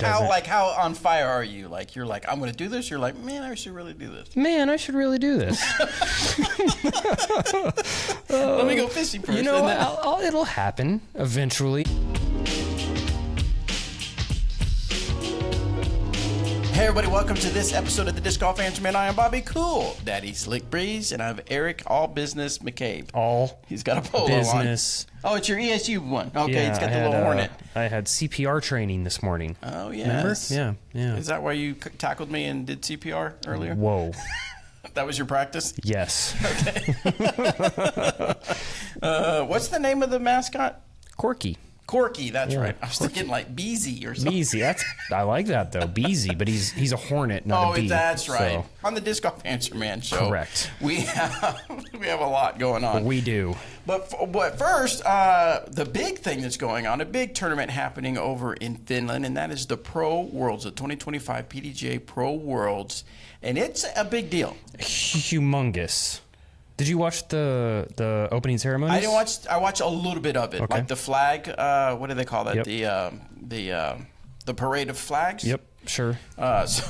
how on fire are you? Like, you're like, I'm going to do this. You're like, man, I should really do this. Man, I should really do this. Let me go fishing first. You know, it'll happen eventually. Hey everybody, welcome to this episode of the Disc Golf Answer Man. I am Bobby Cool, Daddy Slick Breeze, and I have Eric All Business McCabe. He's got a polo business. on. Oh, it's your ESU one. Okay, yeah, it's got the little Hornet. I had CPR training this morning. Oh, yes. Remember? Yeah. Is that why you tackled me and did CPR earlier? Whoa. That was your practice? Yes. Okay. What's the name of the mascot? Corky, that's right. I was thinking like Beezy or something. Beezy, I like that though. Beezy, but he's a hornet, not a bee. Oh, that's right. So. On the Disc Golf Answer Man show. Correct. We have a lot going on. We do. But first, the big thing that's going on, a big tournament happening over in Finland, and that is the Pro Worlds, the 2025 PDGA Pro Worlds, and it's a big deal. Humongous. Did you watch the opening ceremonies? I didn't watch. I watched a little bit of it, okay. like the flag. What do they call that? Yep. The parade of flags. Yep, sure. So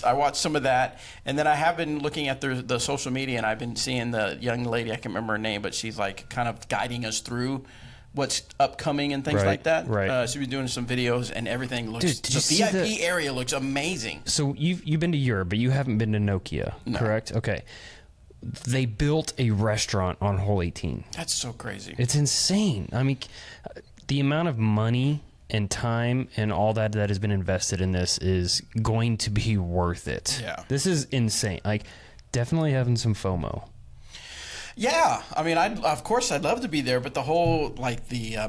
I watched some of that, and then I have been looking at the social media, and I've been seeing the young lady. I can't remember her name, but she's like kind of guiding us through what's upcoming and things like that. Right. She's been doing some videos, and everything looks. Dude, the VIP area looks amazing. So you've been to Europe, but you haven't been to Nokia, correct? Okay. They built a restaurant on hole 18. That's so crazy. It's insane. I mean, the amount of money and time and all that has been invested in this is going to be worth it. Yeah. This is insane. Like, definitely having some FOMO. Yeah, I mean, I'd love to be there, but the whole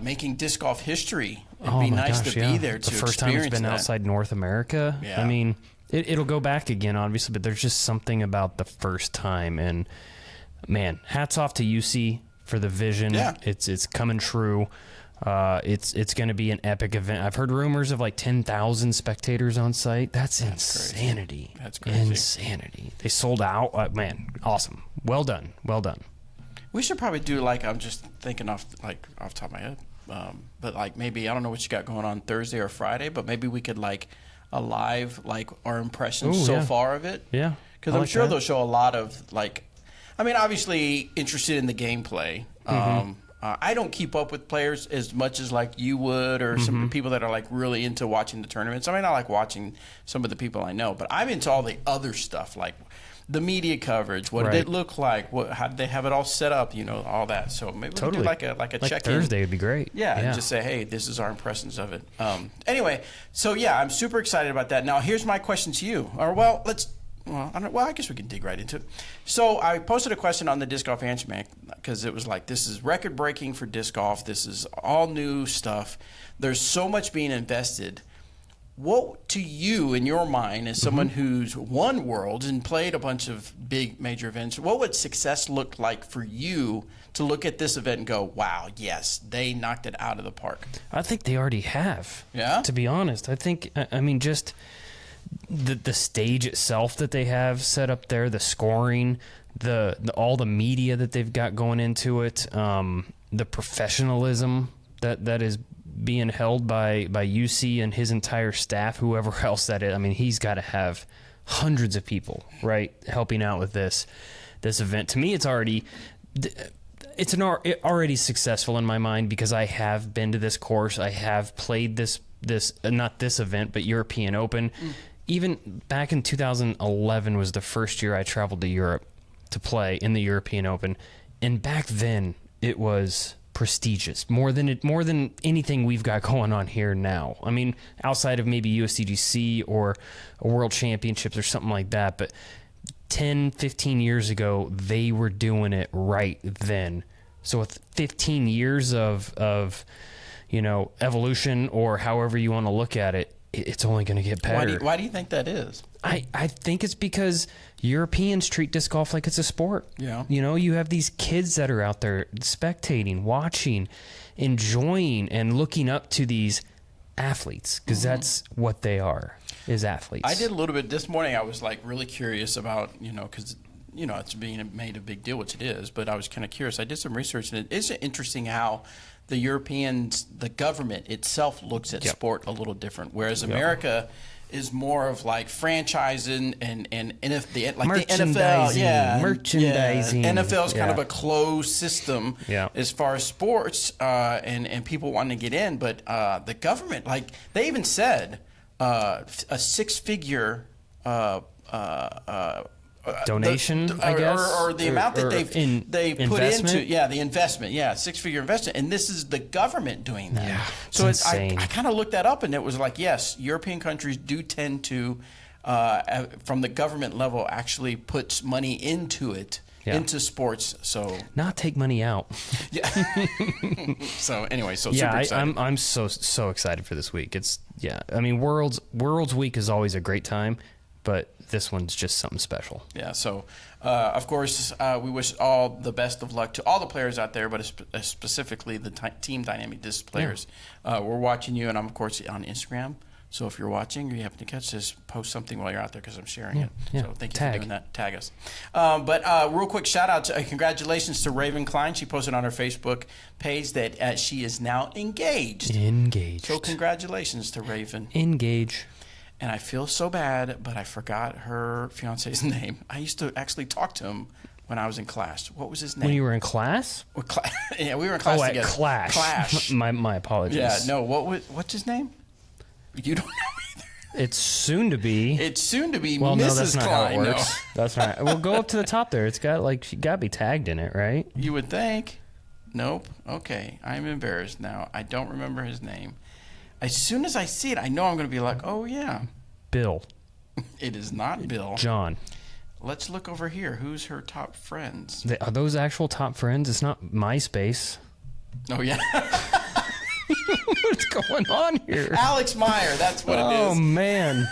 making disc golf history, it'd be nice to be there to experience that. The first time it's been outside North America. Yeah. I mean, it'll go back again, obviously, but there's just something about the first time. And man, hats off to UC for the vision. Yeah. It's coming true. It's going to be an epic event. I've heard rumors of like 10,000 spectators on site. That's insanity. Crazy. That's crazy. Insanity. They sold out. Man, awesome. Well done. We should probably do I'm just thinking off the top of my head, but maybe I don't know what you got going on Thursday or Friday, but maybe we could a live our impressions far of it. Yeah, because I'm sure they'll show a lot of obviously interested in the gameplay. Mm-hmm. I don't keep up with players as much as you would, or some people that are really into watching the tournaments. I mean, I like watching some of the people I know, but I'm into all the other stuff, like the media coverage. What did it look like? How did they have it all set up? All that. So maybe we could do like a check-in. Thursday would be great. Yeah, and just say, hey, this is our impressions of it. Anyway, so yeah, I'm super excited about that. Now, here's my question to you. I guess we can dig right into it. So I posted a question on the Disc Golf Answer Man because it was this is record-breaking for disc golf. This is all new stuff. There's so much being invested. What, to you, in your mind, as someone who's won Worlds and played a bunch of big major events, what would success look like for you to look at this event and go, wow, yes, they knocked it out of the park? I think they already have. Yeah? To be honest. I think, just the stage itself that they have set up there, the scoring, the all the media that they've got going into it, the professionalism that is being held by UC and his entire staff, whoever else that is. I mean, he's got to have hundreds of people, right, helping out with this event. To me, it's already successful in my mind because I have been to this course. I have played this not this event, but European Open. Even back in 2011 was the first year I traveled to Europe to play in the European Open, and back then it was prestigious more than anything we've got going on here now. I mean, outside of maybe USDGC or a World Championships or something like that, but 10, 15 years ago, they were doing it right then. So with 15 years of evolution, or however you want to look at it, it's only going to get better. Why do you think that is? I think it's because Europeans treat disc golf like it's a sport. Yeah. You have these kids that are out there spectating, watching, enjoying, and looking up to these athletes, because that's what they are, is athletes. I did a little bit this morning. I was really curious about, because it's being made a big deal, which it is. But I was kind of curious. I did some research, and it is interesting how the Europeans, the government itself, looks at sport a little different, whereas America is more of like franchising and the NFL, merchandising. NFL is kind of a closed system as far as sports and people wanting to get in, but the government, like they even said, a six-figure donation, I guess, or the amount that they put into the investment, six-figure investment, and this is the government doing that. Yeah, so insane. I kind of looked that up, and it was like, yes, European countries do tend to, from the government level, actually puts money into it. Yeah. Into sports, so not take money out. Yeah. So anyway, super excited. I'm so excited for this week. I mean, Worlds Week is always a great time, but this one's just something special. Yeah. So, of course, we wish all the best of luck to all the players out there, but specifically the Team Dynamic Disc players. We're watching you, and I'm of course on Instagram. So if you're watching or you happen to catch this, post something while you're out there because I'm sharing it. Yeah. So thank you for doing that. Tag us. But real quick shout out to congratulations to Raven Klein. She posted on her Facebook page that she is now engaged. So congratulations to Raven. Engage. And I feel so bad, but I forgot her fiance's name. I used to actually talk to him when I was in class. What was his name? When you were in class? Yeah, we were in class together. At Clash. My apologies. Yeah, no. What's his name? You don't know either. It's soon to be. Well, Mrs. no, that's not Klein. how it works. No. That's not. Well, go up to the top there. It's got she got to be tagged in it, right? You would think. Nope. Okay, I'm embarrassed now. I don't remember his name. As soon as I see it, I know I'm going to be like, oh yeah, Bill. It is not Bill. John. Let's look over here. Who's her top friends? Are those actual top friends? It's not MySpace. Oh yeah. What's going on here? Alex Meyer, that's what it is. Oh man.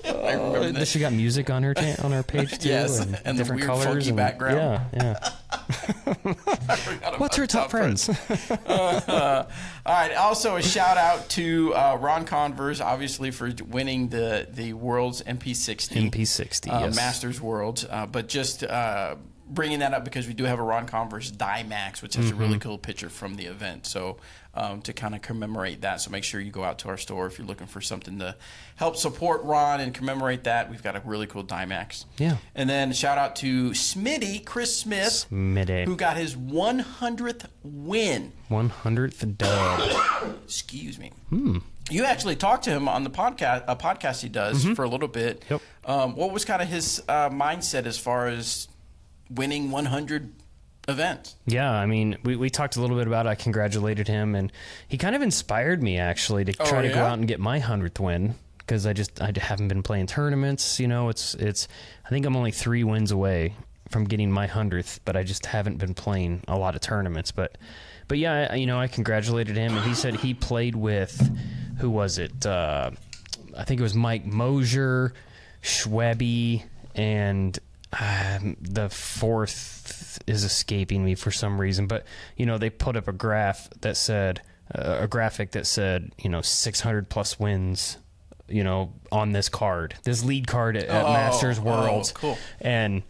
I remember that. She got music on her page too. Yes, and different the weird colors funky and background. Yeah. What's her top friends? All right. Also, a shout out to Ron Converse, obviously for winning the World's MP60. MP60, yes. Masters Worlds, but just bringing that up because we do have a Ron Converse Max, which has a really cool picture from the event. So to kind of commemorate that. So make sure you go out to our store if you're looking for something to help support Ron and commemorate that. We've got a really cool Max. Yeah. And then shout out to Chris Smith, who got his 100th win. 100th dub. Excuse me. You actually talked to him on the podcast, a podcast he does for a little bit. Yep. What was kind of his mindset as far as winning 100 events? Yeah, I mean, we talked a little bit about it. I congratulated him, and he kind of inspired me, actually, to try to go out and get my 100th win, because I haven't been playing tournaments. It's I think I'm only 3 wins away from getting my 100th, but I just haven't been playing a lot of tournaments. But yeah, I congratulated him, and he said he played with, who was it? I think it was Mike Mosier, Schwebby, and the fourth is escaping me for some reason, but they put up a graphic that said 600 plus wins, on this card, this lead card at Masters Worlds. Cool. And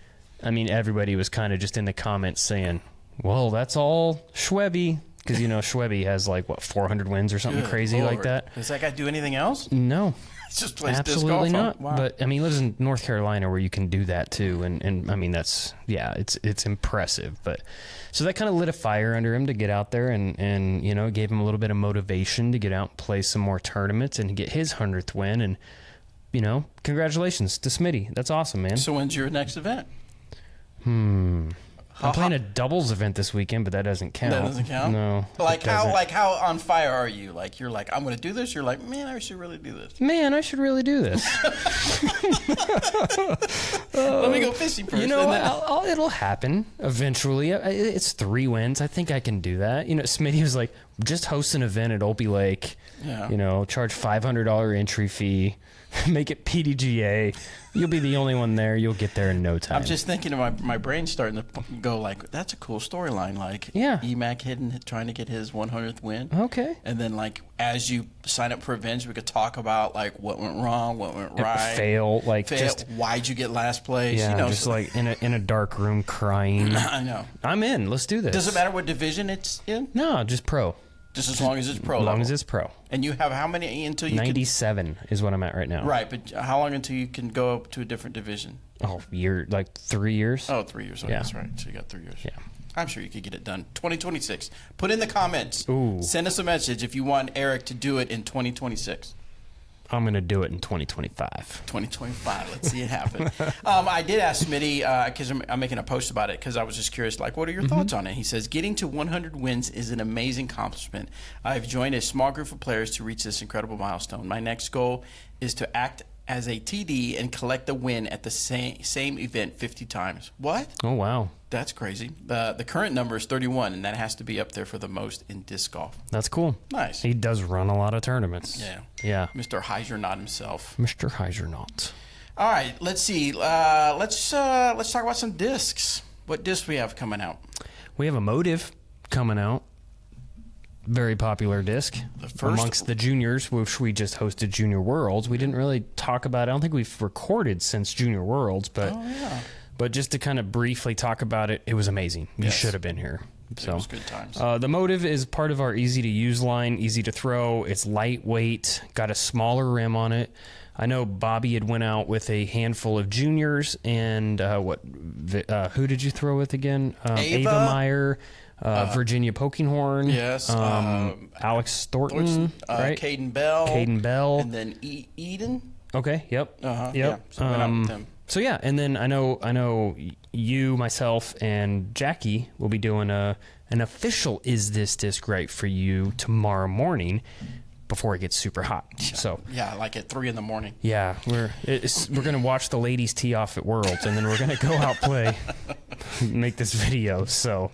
I mean, everybody was kind of just in the comments saying, well, that's all Schwebby, because Schwebby has 400 wins or something crazy like that. Does that guy do anything else? No. Just plays absolutely disc golf. not. Wow. But I mean, he lives in North Carolina where you can do that too, and I mean it's impressive. But so that kind of lit a fire under him to get out there and gave him a little bit of motivation to get out and play some more tournaments and get his 100th win. And congratulations to Smitty. That's awesome, man. So when's your next event? I'm playing a doubles event this weekend, but that doesn't count. That doesn't count? No. How on fire are you? You're like, I'm going to do this? You're like, man, I should really do this. Man, I should really do this. Let me go fishing first. It'll happen eventually. It's 3 wins. I think I can do that. Smitty was like, just host an event at Opie Lake. Yeah. Charge $500 entry fee. Make it PDGA. You'll be the only one there. You'll get there in no time. I'm just thinking of my brain starting to go like, that's a cool storyline. Like, Yeah. EMAC trying to get his 100th win. Okay. And then, like, as you sign up for events, we could talk about, like, what went wrong, what went right. Fail. Like, just... why'd you get last place? Yeah, you know, just like in a dark room crying. I know. I'm in. Let's do this. Does it matter what division it's in? No, just pro. Just as long as it's pro As long level. as it's pro. And you have how many until you 97 is what I'm at right now. Right, but how long until you can go up to a different division? Oh, like 3 years? Oh, 3 years. Oh, Yeah. That's right. So you got 3 years. Yeah. I'm sure you could get it done. 2026. Put in the comments. Ooh. Send us a message if you want Eric to do it in 2026. I'm going to do it in 2025. 2025. Let's see it happen. I did ask Smitty, because I'm making a post about it, because I was just curious, like, what are your thoughts on it? He says, getting to 100 wins is an amazing accomplishment. I've joined a small group of players to reach this incredible milestone. My next goal is to act as a TD and collect the win at the same event 50 times. What? Oh, wow. That's crazy. The current number is 31, and that has to be up there for the most in disc golf. That's cool. Nice. He does run a lot of tournaments. Yeah. Yeah. Mr. Heisernaut himself. Mr. Heisernaut. All right, let's see. Let's talk about some discs. What discs we have coming out? We have a Motive coming out. Very popular disc amongst the juniors, which we just hosted Junior Worlds. We didn't really talk about it. I don't think we've recorded since Junior Worlds, but but just to kind of briefly talk about it, it was amazing. You should have been here. So it was good times. The Motive is part of our easy to use line, easy to throw. It's lightweight, got a smaller rim on it. I know Bobby had went out with a handful of juniors, and who did you throw with again? Ava Meyer. Virginia Pokinghorn. Yes. Alex Thornton. Right? Caden Bell. Caden Bell. And then Eden. Okay. Yep. Yep. Yeah, So went out with them. So yeah, and then I know you, myself, and Jackie will be doing an official "Is This Disc Right for You" tomorrow morning before it gets super hot. So yeah, like at 3 a.m. Yeah, we're gonna watch the ladies tee off at Worlds, and then we're gonna go out play, make this video. So.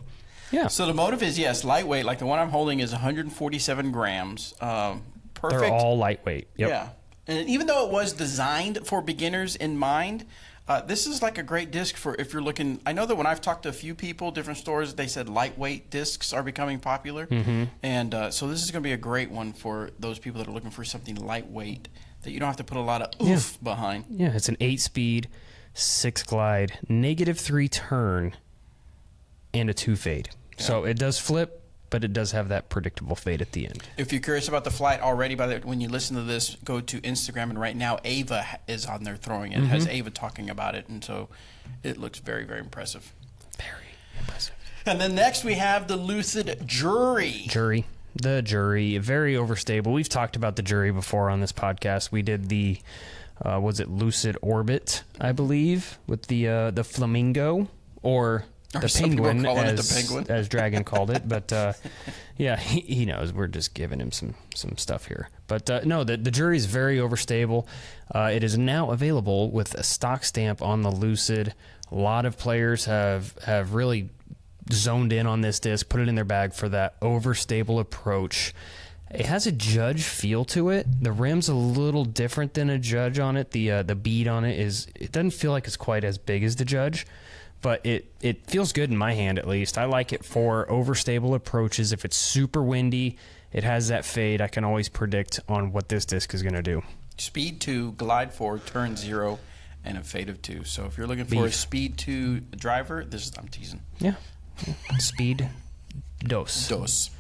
Yeah. So the Motive is, yes, lightweight. Like the one I'm holding is 147 grams. Perfect. They're all lightweight. Yep. Yeah. And even though it was designed for beginners in mind, this is like a great disc for if you're looking. I know that when I've talked to a few people, different stores, they said lightweight discs are becoming popular. Mm-hmm. And so this is going to be a great one for those people that are looking for something lightweight that you don't have to put a lot of oomph behind. Yeah, it's an 8-speed, 6-glide, -3 turn, and a 2 fade. Yeah. So it does flip, but it does have that predictable fade at the end. If you're curious about the flight already, when you listen to this, go to Instagram, and right now Ava is on there throwing it. It has Ava talking about it, and so it looks very, very impressive. Very impressive. And then next we have the Lucid Jury. The Jury, very overstable. We've talked about the Jury before on this podcast. We did the, was it Lucid Orbit, I believe, with the Flamingo, or the penguin, as Dragon called it. But yeah, he knows. We're just giving him some stuff here. But no, the Jury is very overstable. It is now available with a stock stamp on the Lucid. A lot of players have really zoned in on this disc, put it in their bag for that overstable approach. It has a Judge feel to it. The rim's a little different than a Judge on it. The bead on it doesn't feel like it's quite as big as the Judge. But it feels good in my hand, at least. I like it for overstable approaches. If it's super windy, it has that fade. I can always predict on what this disc is going to do. Speed 2, glide 4, turn 0, and a fade of 2. So if you're looking for a speed 2 driver, I'm teasing. Yeah. Speed dos.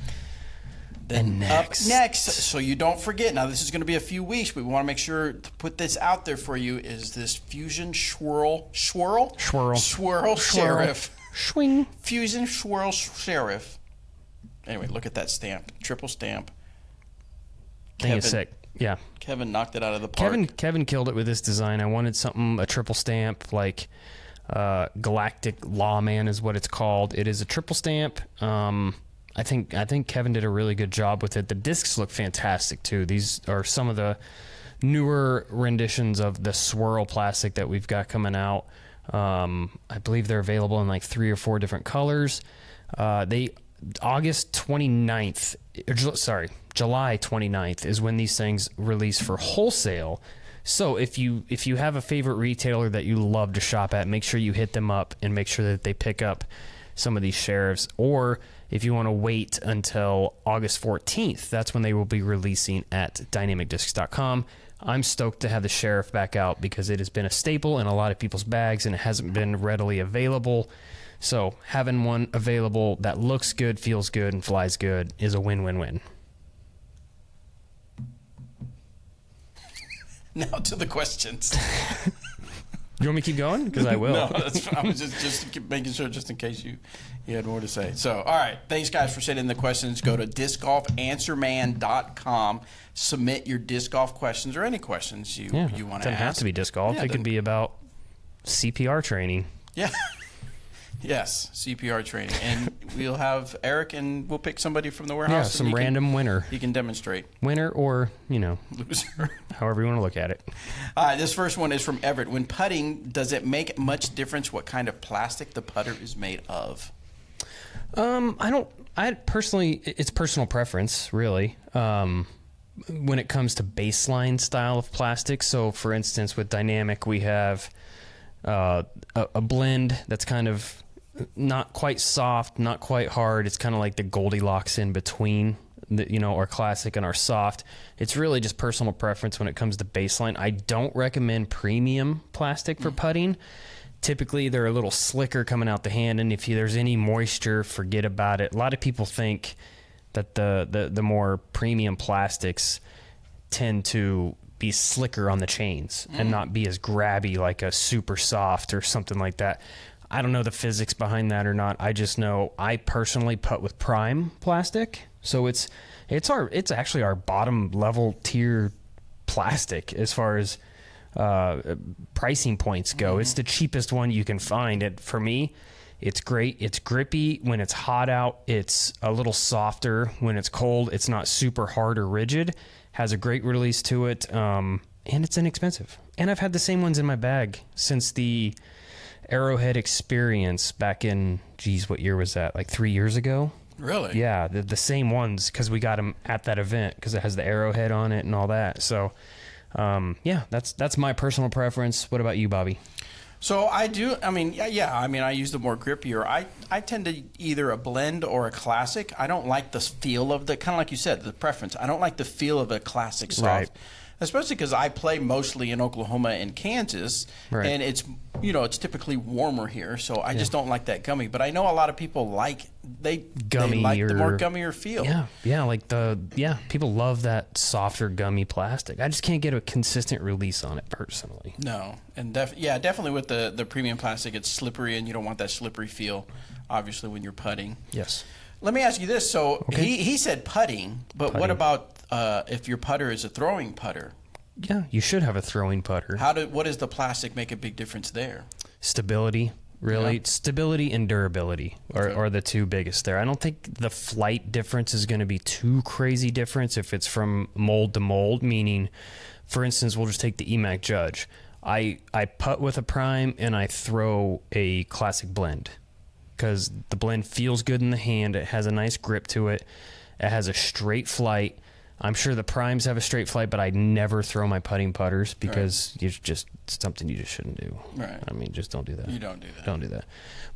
Then up next, so you don't forget, now this is going to be a few weeks, but we want to make sure to put this out there for you, is this Fuzion Swirl Sheriff. Swing. Fuzion Swirl Sheriff. Anyway, look at that stamp. Triple stamp. Thing is sick. Yeah. Kevin knocked it out of the park. Kevin killed it with this design. I wanted a triple stamp, like Galactic Lawman is what it's called. It is a triple stamp. I think Kevin did a really good job with it. The discs look fantastic too. These are some of the newer renditions of the Swirl plastic that we've got coming out. I believe they're available in like 3 or 4 different colors. August 29th, July 29th is when these things release for wholesale. So if you have a favorite retailer that you love to shop at, make sure you hit them up and make sure that they pick up some of these sheriffs. Or if you want to wait until August 14th, that's when they will be releasing at dynamicdiscs.com. I'm stoked to have the sheriff back out because it has been a staple in a lot of people's bags and it hasn't been readily available. So having one available that looks good, feels good, and flies good is a win-win-win. Now to the questions. You want me to keep going? Because I will. No, that's fine. I was just keep making sure, just in case you had more to say. So, all right. Thanks, guys, for sending the questions. Go to discgolfanswerman.com. Submit your disc golf questions or any questions you want to ask. It doesn't have to be disc golf. It could be about CPR training. Yeah. Yes, CPR training. And we'll have Eric, and we'll pick somebody from the warehouse. Yeah, some random winner. He can demonstrate. Winner or, loser. However you want to look at it. This first one is from Everett. When putting, does it make much difference what kind of plastic the putter is made of? I personally, it's personal preference, really. When it comes to baseline style of plastic. So, for instance, with Dynamic, we have a blend that's kind of not quite soft, not quite hard. It's kind of like the Goldilocks in between, our classic and our soft. It's really just personal preference when it comes to baseline. I don't recommend premium plastic for putting. Typically, they're a little slicker coming out the hand, and if there's any moisture, forget about it. A lot of people think that the more premium plastics tend to be slicker on the chains and not be as grabby like a super soft or something like that. I don't know the physics behind that or not. I just know I personally putt with prime plastic, so it's actually our bottom level tier plastic as far as pricing points go. It's the cheapest one you can find. For me, it's great. It's grippy when it's hot out. It's a little softer when it's cold. It's not super hard or rigid. Has a great release to it, and it's inexpensive. And I've had the same ones in my bag since the Arrowhead experience back in, what year was that? Like 3 years ago? Really? Yeah, the same ones because we got them at that event because it has the Arrowhead on it and all that. So, that's my personal preference. What about you, Bobby? So I do. I mean, I use the more grippier. I tend to either a blend or a classic. I don't like the feel of kind of like you said, the preference. I don't like the feel of a classic soft. Right. Especially because I play mostly in Oklahoma and Kansas, right. And it's typically warmer here, so I just don't like that gummy. But I know a lot of people like the more gummier feel. People love that softer gummy plastic. I just can't get a consistent release on it personally. No, and definitely with the premium plastic, it's slippery, and you don't want that slippery feel, obviously, when you're putting. Yes. Let me ask you this. So he said putting, but what about if your putter is a throwing putter? Yeah, you should have a throwing putter. What does the plastic make a big difference there? Stability, really. Yeah. Stability and durability are the two biggest there. I don't think the flight difference is going to be too crazy difference if it's from mold to mold, meaning, for instance, we'll just take the EMAC Judge. I putt with a prime and I throw a classic blend because the blend feels good in the hand. It has a nice grip to it. It has a straight flight. I'm sure the primes have a straight flight, but I never throw my putting putters because it's just something you just shouldn't do. Right. I mean, just don't do that. You don't do that. Don't do that.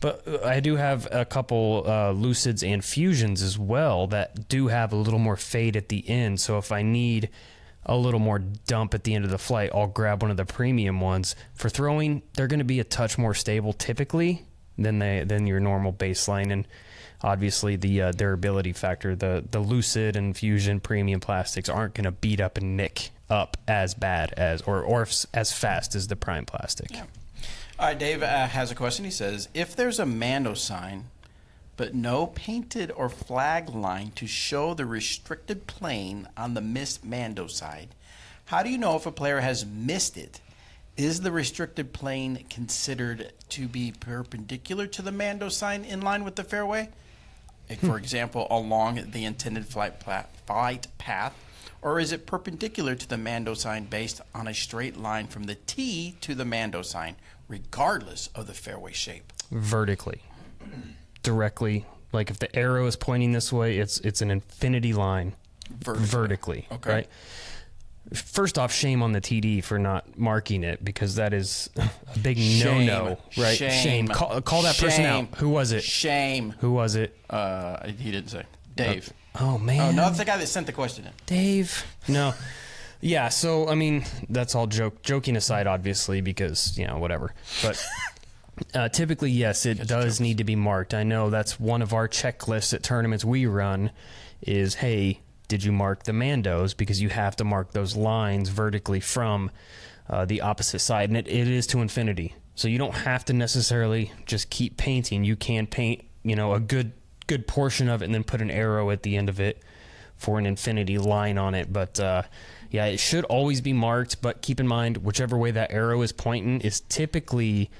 But I do have a couple Lucids and Fusions as well that do have a little more fade at the end. So if I need a little more dump at the end of the flight, I'll grab one of the premium ones. For throwing, they're going to be a touch more stable typically than your normal baseline. And obviously, the durability factor, the Lucid and Fusion premium plastics aren't going to beat up and nick up as bad as or as fast as the prime plastic. Yeah. All right, Dave has a question. He says, if there's a Mando sign, but no painted or flag line to show the restricted plane on the missed Mando side, how do you know if a player has missed it? Is the restricted plane considered to be perpendicular to the Mando sign in line with the fairway? For example, along the intended flight path, or is it perpendicular to the Mando sign based on a straight line from the tee to the Mando sign, regardless of the fairway shape? Vertically. Directly. Like if the arrow is pointing this way, it's an infinity line. Vertically. Okay. Right? First off, shame on the TD for not marking it, because that is a big Shame. no-no, right? Shame. Call that person Shame. out. Who was it? Shame. Who was it? He didn't say. Dave. Oh, man. Oh, no, that's the guy that sent the question in. Dave. No. Yeah, so, I mean, that's all joking aside, obviously, because, whatever. But typically, yes, it does need to be marked. I know that's one of our checklists at tournaments we run is, hey, did you mark the Mandos? Because you have to mark those lines vertically from the opposite side. And it is to infinity. So you don't have to necessarily just keep painting. You can paint, a good portion of it and then put an arrow at the end of it for an infinity line on it. But yeah, it should always be marked. But keep in mind, whichever way that arrow is pointing is typically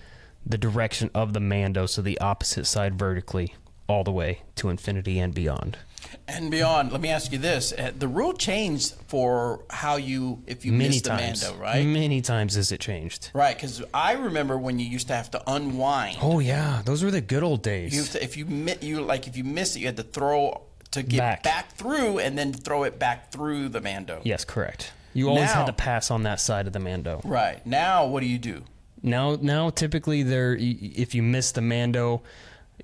the direction of the Mando. So the opposite side vertically all the way to infinity and beyond. And beyond. Let me ask you this: the rule changed for how if you miss the Mando, right? Many times has it changed, right? Because I remember when you used to have to unwind. Oh yeah, those were the good old days. If you miss it, you had to throw to get back through, and then throw it back through the Mando. Yes, correct. You always had to pass on that side of the Mando. Right. Now, what do? Now, typically, if you miss the Mando,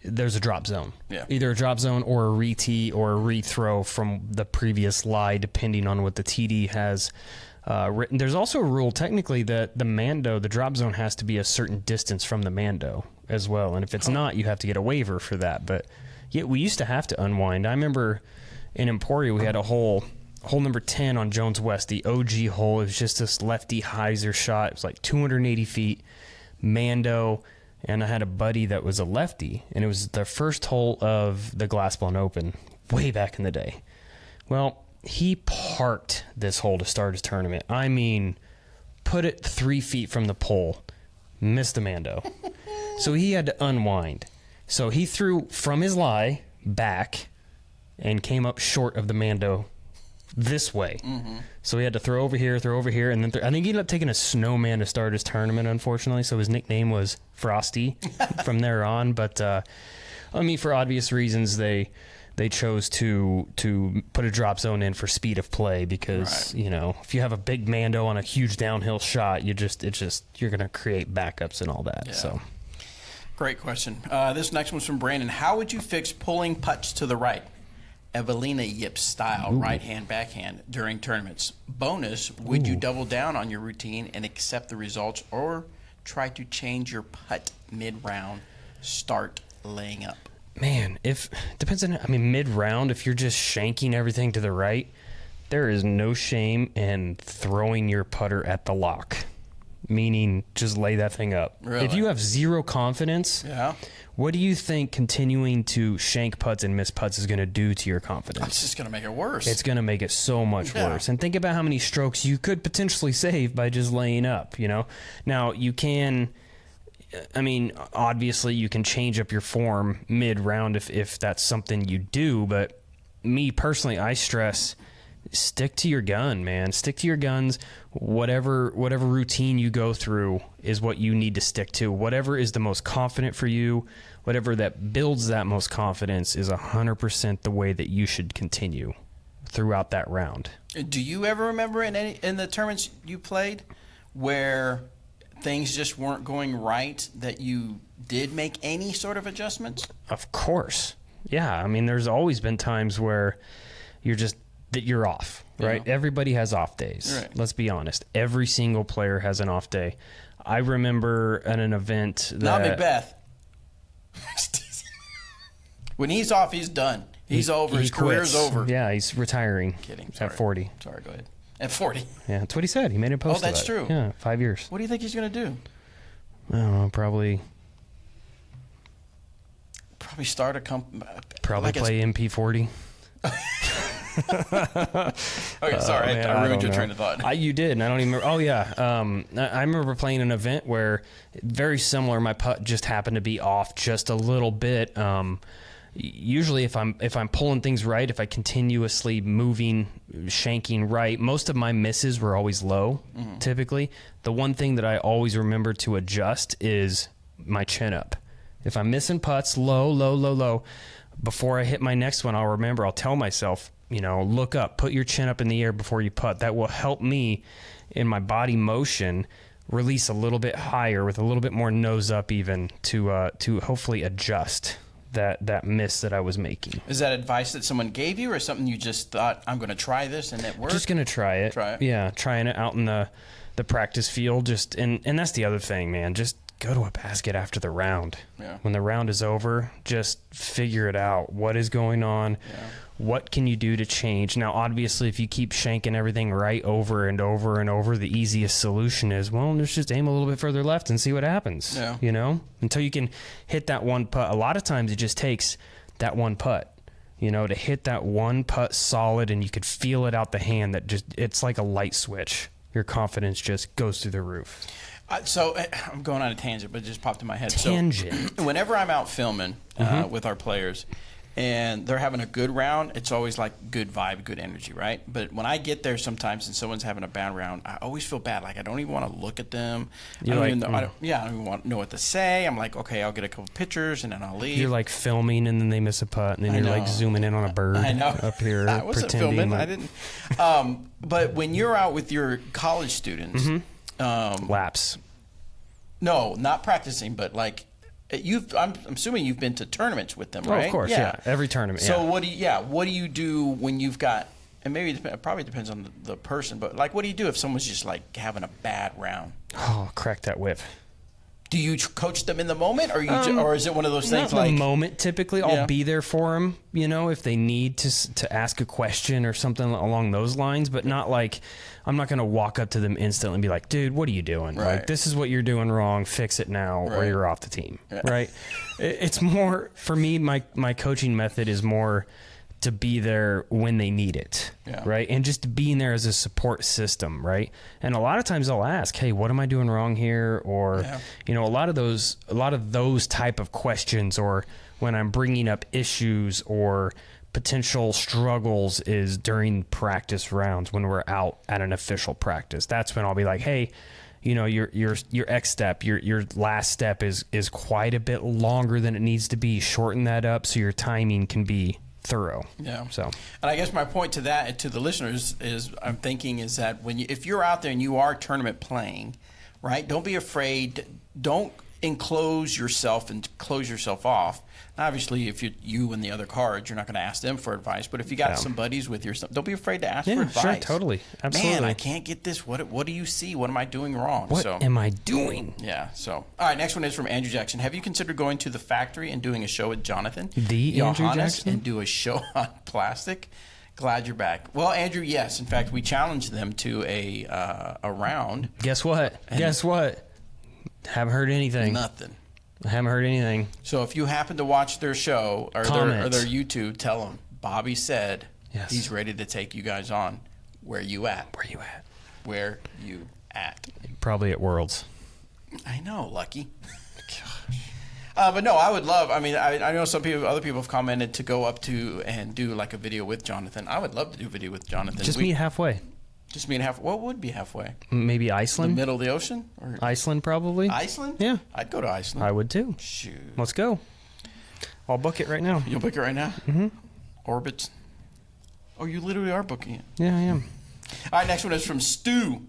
there's a drop zone. Yeah. Either a drop zone or a re-tee or a rethrow from the previous lie, depending on what the TD has written. There's also a rule, technically, that the Mando, the drop zone, has to be a certain distance from the Mando as well. And if it's not, you have to get a waiver for that. But yeah, we used to have to unwind. I remember in Emporia, we had a hole number 10 on Jones West, the OG hole. It was just this lefty hyzer shot. It was like 280 feet, Mando. And I had a buddy that was a lefty, and it was the first hole of the Glass Blown Open way back in the day. Well, he parked this hole to start his tournament. I mean, put it 3 feet from the pole, missed the Mando. So he had to unwind. So he threw from his lie back and came up short of the Mando this way. Mm-hmm. So he had to throw over here, and then I think he ended up taking a snowman to start his tournament, unfortunately. So his nickname was Frosty from there on. But I mean, for obvious reasons, they chose to put a drop zone in for speed of play because if you have a big Mando on a huge downhill shot, you're going to create backups and all that. Yeah. So. Great question. This next one's from Brandon. How would you fix pulling putts to the right? Evelina Yip style, right hand, backhand during tournaments. Bonus, would you double down on your routine and accept the results, or try to change your putt mid-round, start laying up? Man, depends on, mid-round, if you're just shanking everything to the right, there is no shame in throwing your putter at the lock, meaning just lay that thing up. Really? If you have zero confidence, what do you think continuing to shank putts and miss putts is going to do to your confidence? It's just going to make it worse. It's going to make it so much worse. And think about how many strokes you could potentially save by just laying up, Now, you can, obviously you can change up your form mid-round if that's something you do, but me personally, I stress stick to your gun, man. Stick to your guns. Whatever routine you go through is what you need to stick to. Whatever is the most confident for you, whatever that builds that most confidence is 100% the way that you should continue throughout that round. Do you ever remember in the tournaments you played where things just weren't going right that you did make any sort of adjustments? Of course. Yeah. There's always been times where you're off, right? Yeah. Everybody has off days. Right. Let's be honest. Every single player has an off day. I remember at an event that... Not Macbeth. When he's off, he's done. He's over. His career's over. Yeah, he's retiring. Kidding. Sorry. At 40. Sorry, go ahead. At 40. Yeah, that's what he said. He made a post. Oh, that's true. Yeah, 5 years. What do you think he's going to do? I don't know. Probably start a company. Probably play MP40. Okay, sorry, man, I ruined your train of thought. You did, and I don't even remember. Oh, yeah. I remember playing an event where, very similar, my putt just happened to be off just a little bit. Usually, if I'm pulling things right, if I continuously moving, shanking right, most of my misses were always low, typically. The one thing that I always remember to adjust is my chin up. If I'm missing putts, low, before I hit my next one, I'll tell myself, look up, put your chin up in the air before you putt. That will help me in my body motion release a little bit higher with a little bit more nose up even to hopefully adjust that miss that I was making. Is that advice that someone gave you or something you just thought, I'm going to try this and it worked? Just going to try it. Yeah, trying it out in the practice field. And that's the other thing, man. Just go to a basket after the round. Yeah. When the round is over, just figure it out. What is going on? Yeah. What can you do to change? Now, obviously, if you keep shanking everything right over and over and over, the easiest solution is, well, let's just aim a little bit further left and see what happens. Yeah. Until you can hit that one putt. A lot of times it just takes that one putt, to hit that one putt solid, and you could feel it out the hand that just, it's like a light switch. Your confidence just goes through the roof. So I'm going on a tangent, but it just popped in my head. Tangent. So whenever I'm out filming with our players, and they're having a good round, it's always like good vibe, good energy, right? But when I get there sometimes and someone's having a bad round, I always feel bad. Like I don't even want to look at them. I don't even want to know what to say. I'm like, okay, I'll get a couple pictures and then I'll leave. You're like filming and then they miss a putt and then you're like zooming in on a bird up here. I wasn't filming. I didn't. But when you're out with your college students, laps. No, not practicing, but like. I'm assuming you've been to tournaments with them, right? Oh, of course, yeah. Every tournament. So what do you do when you've got? And maybe it probably depends on the person, but like, what do you do if someone's just like having a bad round? Oh, crack that whip. Do you coach them in the moment, or or is it one of those things not like in the moment? Typically, I'll be there for them. If they need to ask a question or something along those lines, but not like I'm not going to walk up to them instantly and be like, "Dude, what are you doing? Right. Like, this is what you're doing wrong. Fix it now, or you're off the team." Yeah. Right? It's more for me. My coaching method is more to be there when they need it, right? And just being there as a support system, right? And a lot of times I'll ask, hey, what am I doing wrong here? Or, a lot of those type of questions, or when I'm bringing up issues or potential struggles is during practice rounds when we're out at an official practice. That's when I'll be like, hey, your X step, your last step is quite a bit longer than it needs to be. Shorten that up so your timing can be thorough. Yeah. So, and I guess my point to that, to the listeners, is I'm thinking is that if you're out there and you are tournament playing, right? Don't be afraid. Don't enclose yourself and close yourself off. Obviously, if you and the other cards, you're not going to ask them for advice. But if you got some buddies with you, don't be afraid to ask for advice. Sure, totally, absolutely. Man, I can't get this. What do you see? What am I doing wrong? What am I doing? Yeah. So, all right. Next one is from Andrew Jackson. Have you considered going to the factory and doing a show with Jonathan, Andrew Jackson, and do a show on plastic? Glad you're back. Well, Andrew, yes. In fact, we challenged them to a round. Guess what? Haven't heard anything. Nothing. I haven't heard anything. So if you happen to watch their show or their YouTube, tell them Bobby said he's ready to take you guys on. Where you at? Where you at? Where you at? Probably at Worlds. I know, Lucky. But no, I would love. I mean, I know other people have commented to go up to and do like a video with Jonathan. I would love to do a video with Jonathan. Just meet halfway. Just meet halfway. What would be halfway? Maybe Iceland. The middle of the ocean? Or Iceland, probably. Iceland? Yeah. I'd go to Iceland. I would too. Shoot. Let's go. I'll book it right now. You'll book it right now? Mm-hmm. Orbits. Oh, you literally are booking it. Yeah, I am. All right, next one is from Stu.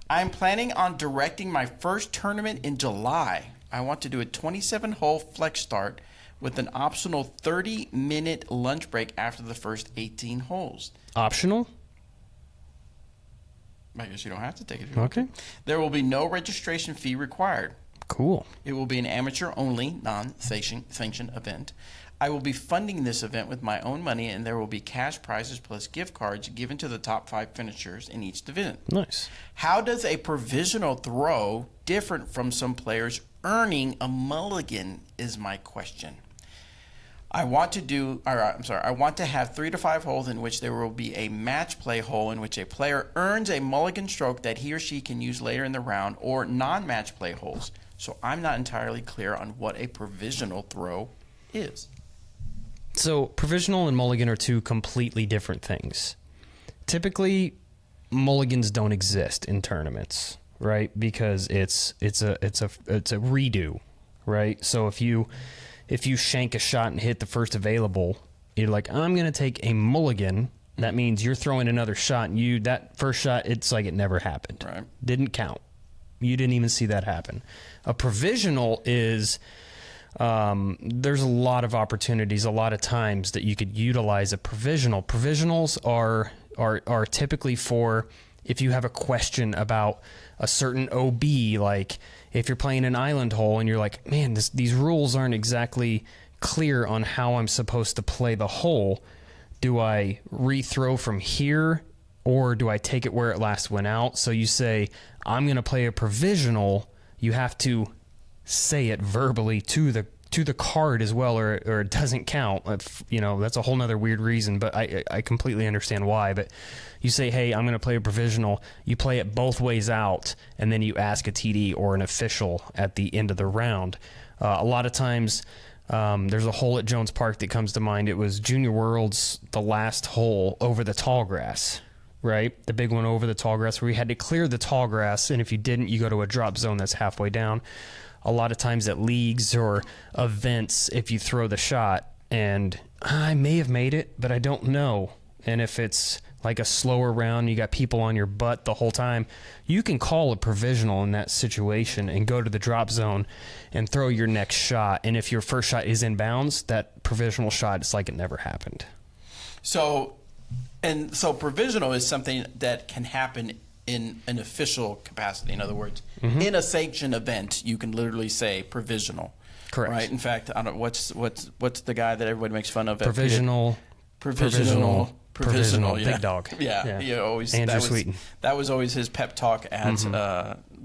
I'm planning on directing my first tournament in July. I want to do a 27-hole flex start with an optional 30-minute lunch break after the first 18 holes. Optional? I guess you don't have to take it if you want to. There will be no registration fee required. Cool. It will be an amateur-only, non-sanctioned event. I will be funding this event with my own money, and there will be cash prizes plus gift cards given to the top 5 finishers in each division. Nice. How does a provisional throw different from some players earning a mulligan is my question. I want to have 3 to 5 holes in which there will be a match play hole in which a player earns a mulligan stroke that he or she can use later in the round, or non-match play holes. So I'm not entirely clear on what a provisional throw is. So provisional and mulligan are two completely different things. Typically, mulligans don't exist in tournaments, right? Because it's a redo, right? So if you shank a shot and hit the first available, you're like, I'm going to take a mulligan That means you're throwing another shot, and that first shot, it's like it never happened. Right. Didn't count. You didn't even see that happen. A provisional is, there's a lot of opportunities, a lot of times that you could utilize a provisional. Provisionals are typically for if you have a question about a certain OB, like if you're playing an island hole and you're like, man, these rules aren't exactly clear on how I'm supposed to play the hole. Do I rethrow from here, or do I take it where it last went out? So you say, I'm going to play a provisional. You have to say it verbally to the card as well, or it doesn't count. That's a whole nother weird reason, but I completely understand why. But you say, hey, I'm going to play a provisional. You play it both ways out, and then you ask a TD or an official at the end of the round. A lot of times, there's a hole at Jones Park that comes to mind. It was Junior Worlds, the last hole over the tall grass, right? The big one over the tall grass where you had to clear the tall grass, and if you didn't, you go to a drop zone that's halfway down. A lot of times at leagues or events, if you throw the shot, and I may have made it, but I don't know. And if it's like a slower round, you got people on your butt the whole time, you can call a provisional in that situation and go to the drop zone and throw your next shot. And if your first shot is in bounds, that provisional shot, it's like it never happened. So provisional is something that can happen in an official capacity. In other words, in a sanctioned event, you can literally say provisional. Correct. Right. In fact, I don't know what's the guy that everybody makes fun of. Provisional. Yeah. Big dog. Yeah. Always. Andrew Sweeten. That was always his pep talk at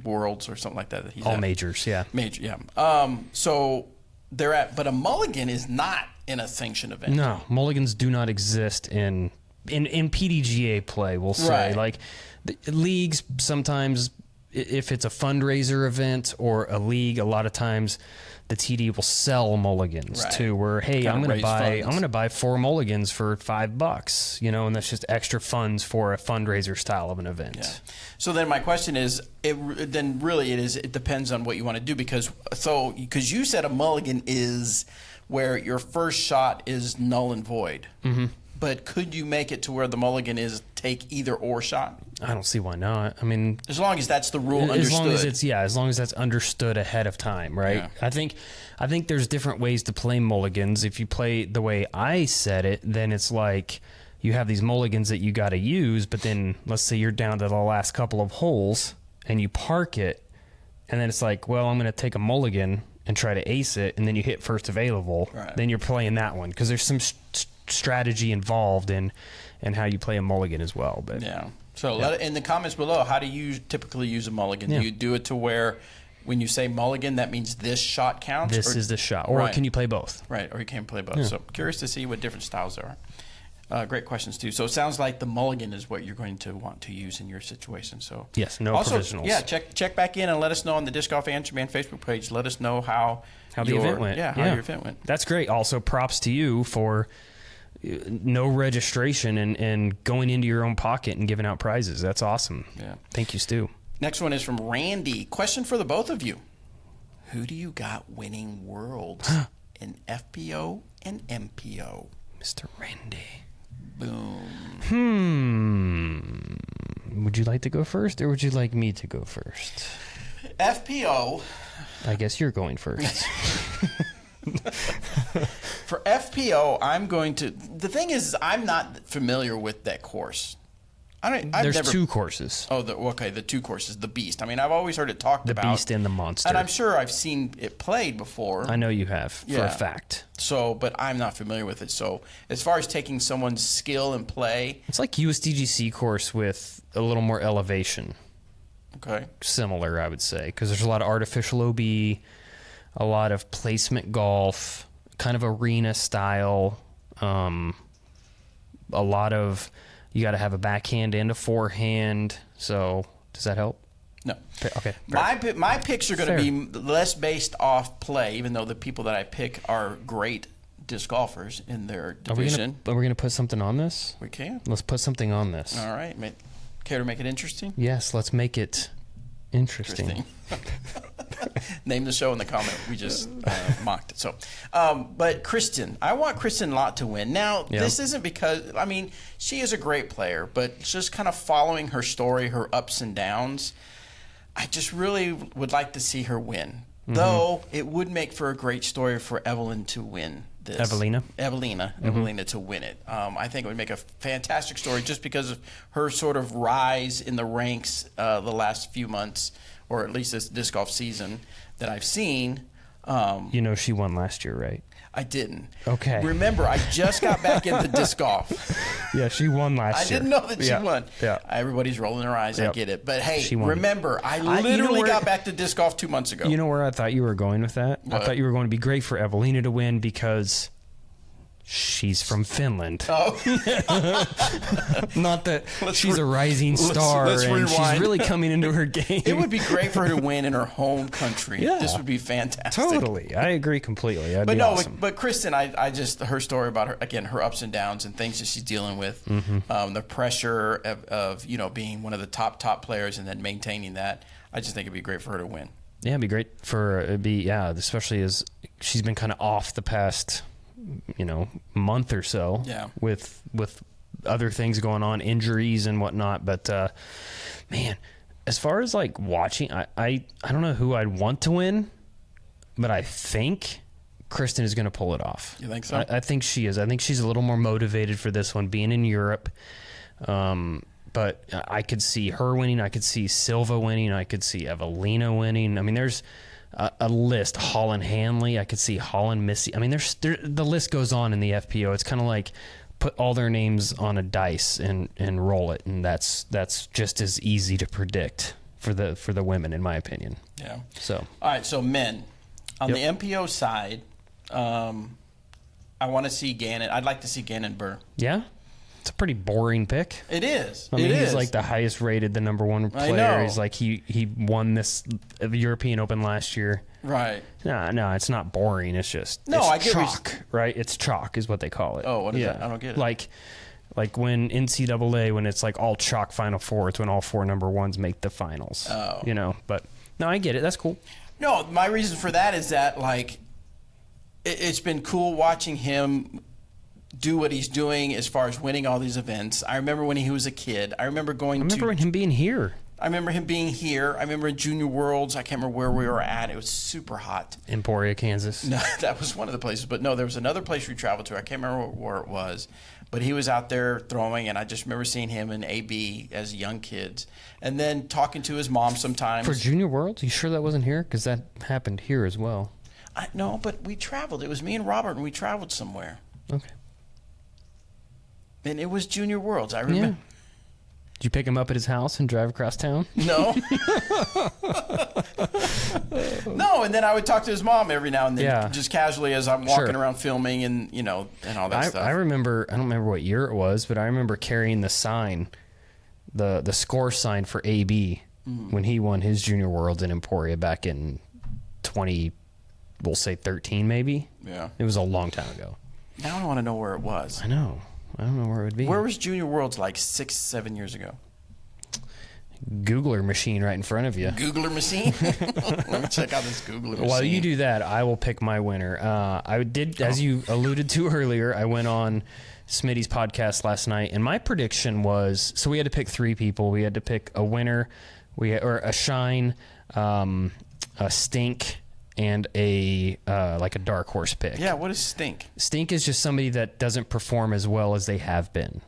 Worlds or something like that. All majors. Yeah. Major. Yeah. So they're but a mulligan is not in a sanctioned event. No, mulligans do not exist in PDGA play. We'll say Right. like the leagues sometimes. If it's a fundraiser event or a league, a lot of times the TD will sell mulligans too. Where hey, I'm going to buy 4 mulligans for $5, and that's just extra funds for a fundraiser style of an event. Yeah. So then my question is, it depends on what you want to do because you said a mulligan is where your first shot is null and void. Mm-hmm. But could you make it to where the mulligan is take either or shot? I don't see why not. I mean, as long as that's the rule understood. As long as that's understood ahead of time, right? Yeah. I think there's different ways to play mulligans. If you play the way I said it, then it's like you have these mulligans that you got to use, but then let's say you're down to the last couple of holes and you park it, and then it's like, well, I'm going to take a mulligan and try to ace it, and then you hit first available. Right. Then you're playing that one because there's some strategy involved in how you play a mulligan as well. But yeah. So let in the comments below, how do you typically use a mulligan? Do you do it to where when you say mulligan, that means this shot counts? This is the shot. Or can you play both? Right, or you can play both. Yeah. So curious to see what different styles there are. Great questions, too. So it sounds like the mulligan is what you're going to want to use in your situation. So yes, provisionals. Yeah, check back in and let us know on the Disc Golf Answer Man Facebook page. Let us know how the event went. Yeah, how your event went. That's great. Also, props to you for no registration and going into your own pocket and giving out prizes. That's awesome. Yeah. Thank you, Stu. Next one is from Randy. Question for the both of you. Who do you got winning Worlds in FPO and MPO? Mr. Randy. Boom. Would you like to go first, or would you like me to go first? FPO. I guess you're going first. For FPO, I'm going to. The thing is, I'm not familiar with that course. There's 2 courses. Oh, the 2 courses. The Beast. I mean, I've always heard it talked about. The Beast and the Monster. And I'm sure I've seen it played before. I know you have, for a fact. So, but I'm not familiar with it. So, as far as taking someone's skill and play, it's like USDGC course with a little more elevation. Okay. Similar, I would say, because there's a lot of artificial OB, a lot of placement golf, kind of arena style, a lot of. You got to have a backhand and a forehand. So, does that help? No. Okay. My picks are going to be less based off play, even though the people that I pick are great disc golfers in their division. Are we going to put something on this? We can. Let's put something on this. All right. Care to make it interesting? Yes, let's make it interesting. Name the show in the comment. We just mocked it. So, but Kristen, I want Kristen Lott to win. Now, this isn't because, I mean, she is a great player, but just kind of following her story, her ups and downs, I just really would like to see her win. Though it would make for a great story for Evelyn to win this. Evelina to win it. I think it would make a fantastic story just because of her sort of rise in the ranks the last few months, or at least this disc golf season that I've seen. You know she won last year, right? I didn't. Okay. Remember, I just got back into disc golf. Yeah, she won last year. I didn't know that she won. Yeah. Everybody's rolling their eyes. I get it. But hey, won. remember, I literally got back to disc golf 2 months ago. You know where I thought you were going with that? What? I thought you were going to be great for Evelina to win because she's from Finland. Oh. Not that she's a rising star let's and rewind. she's really coming into her game. It would be great for her to win in her home country. Yeah. This would be fantastic. Totally. I agree completely. That'd But be no, awesome. but Kristen, I just, her story about her, again, her ups and downs and things that she's dealing with, the pressure of, you know, being one of the top players and then maintaining that, I just think it'd be great for her to win. Yeah, it'd be great for it'd be especially as she's been kind of off the past, you know, month or so. Yeah. With other things going on, injuries and whatnot. But man, as far as like watching, I don't know who I'd want to win, but I think Kristen is going to pull it off. You think so? I think she is. I think she's a little more motivated for this one, being in Europe. But I could see her winning. I could see Silva winning. I could see Evelina winning. I mean, there's a list. Holland Hanley. I could see Holland Missy. I mean, the list goes on in the FPO. It's kind of like put all their names on a dice and roll it, and that's just as easy to predict for the women, in my opinion. Yeah. So. All right. So men on the MPO side, I want to see Gannon. I'd like to see Gannon Burr. Yeah. It's a pretty boring pick. It is. I mean, he's like the highest rated, the number one player. I know. He's like he won this European Open last year. Right. No, it's not boring. It's just I it's get chalk, right? It's chalk is what they call it. Oh, what is that? I don't get it. Like when NCAA, when it's like all chalk Final Four, it's when all 4 number ones make the finals. Oh. You know, but no, I get it. That's cool. No, my reason for that is that like it's been cool watching him do what he's doing as far as winning all these events. I remember when he was a kid. I remember him being here. I remember him being here. I remember in Junior Worlds. I can't remember where we were at. It was super hot. Emporia, Kansas. No, that was one of the places. But no, there was another place we traveled to. I can't remember where it was. But he was out there throwing, and I just remember seeing him in AB as young kids. And then talking to his mom sometimes. For Junior Worlds? You sure that wasn't here? Because that happened here as well. No, but we traveled. It was me and Robert, and we traveled somewhere. Okay. And it was Junior Worlds. I remember. Yeah. Did you pick him up at his house and drive across town? No. No, and then I would talk to his mom every now and then, just casually as I'm walking around filming and, you know, and all that stuff. I remember, I don't remember what year it was, but I remember carrying the sign, the score sign for AB when he won his Junior Worlds in Emporia back in 13 maybe. Yeah. It was a long time ago. Now I want to know where it was. I know. I don't know where it would be. Where was Junior Worlds like 6-7 years ago? Googler machine right in front of you. Googler machine? Let me check out this Googler machine. While you do that, I will pick my winner. I did, as you alluded to earlier, I went on Smitty's podcast last night, and my prediction was, so we had to pick 3 people. We had to pick a winner, or a shine, a stink, and a dark horse pick. Yeah, what is stink? Stink is just somebody that doesn't perform as well as they have been.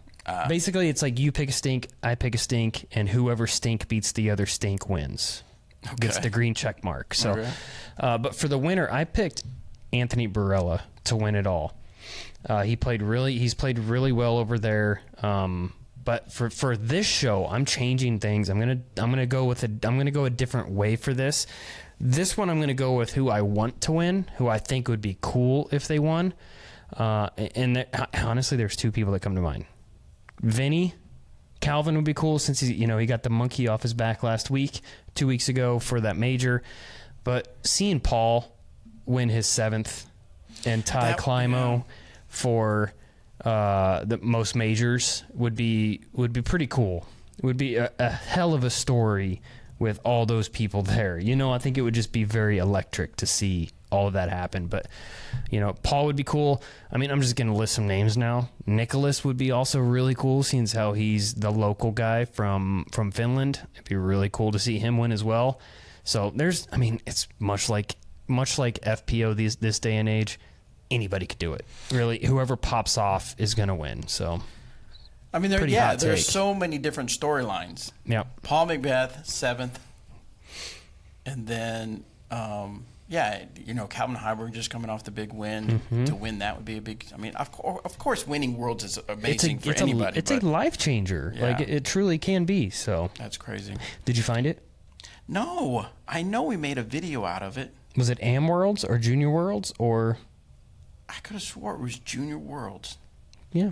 Basically, it's like you pick a stink, I pick a stink, and whoever stink beats the other stink wins. Okay. Gets the green check mark. So, okay. But for the winner, I picked Anthony Barella to win it all. He's played really well over there. But for this show, I'm changing things. I'm gonna go a different way for this. This one, I'm going to go with who I want to win, who I think would be cool if they won. Honestly, there's 2 people that come to mind. Vinny, Calvin would be cool since he got the monkey off his back last week, 2 weeks ago for that major. But seeing Paul win his 7th and Ty Climo for the most majors would be pretty cool. It would be a hell of a story with all those people there. You know, I think it would just be very electric to see all of that happen. But, you know, Paul would be cool. I mean, I'm just going to list some names now. Nicholas would be also really cool, seeing as how he's the local guy from Finland. It'd be really cool to see him win as well. So I mean, it's much like FPO this day and age. Anybody could do it. Really, whoever pops off is going to win. So, I mean, there's so many different storylines. Yeah. Paul Macbeth, 7th. And then, you know, Calvin Heiberg just coming off the big win. To win that would be a big, I mean, of course, winning Worlds is amazing for anybody. It's a life changer. Yeah. Like, it truly can be. So That's crazy. Did you find it? No. I know we made a video out of it. Was it AM Worlds or Junior Worlds or? I could have swore it was Junior Worlds. Yeah.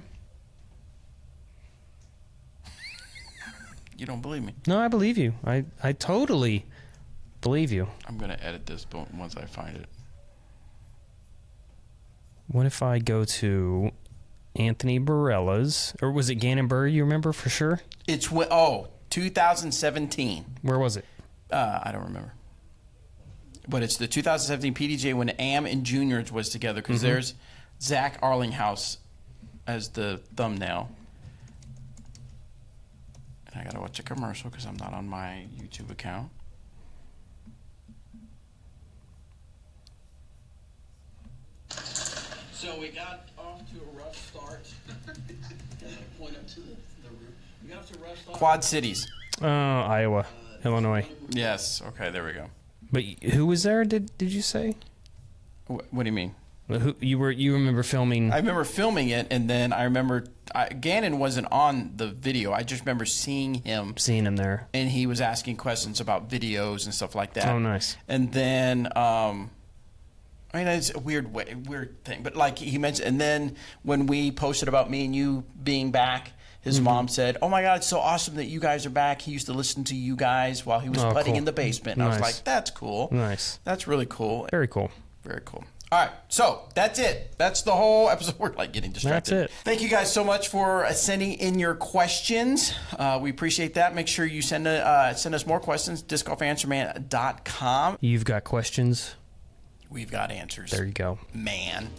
You don't believe me? No, I believe you. I totally believe you. I'm going to edit this once I find it. What if I go to Anthony Barella's, or was it Gannon Burr? You remember for sure? It's 2017. Where was it? I don't remember. But it's the 2017 PDGA when AM and Juniors was together, because there's Zach Arlinghouse as the thumbnail. And I got to watch a commercial because I'm not on my YouTube account. So we got off to a rough start. Point up to the roof. We got off to a rough start. Quad Cities. Iowa, Illinois. Yes. Okay, there we go. But who was there? Did you say? What do you mean? Who you remember filming? I remember filming it, and then I remember Gannon wasn't on the video. I just remember seeing him there, and he was asking questions about videos and stuff like that. Oh, nice. And then, I mean, it's a weird thing, but like he mentioned, and then when we posted about me and you being back, his mom said, "Oh my God, it's so awesome that you guys are back. He used to listen to you guys while he was putting in the basement." And I was like, "That's cool. Nice. That's really cool. Very cool. Very cool." All right, so that's it. That's the whole episode. We're like getting distracted. That's it. Thank you guys so much for sending in your questions. We appreciate that. Make sure you send us more questions. discgolfanswerman.com. You've got questions. We've got answers. There you go. Man.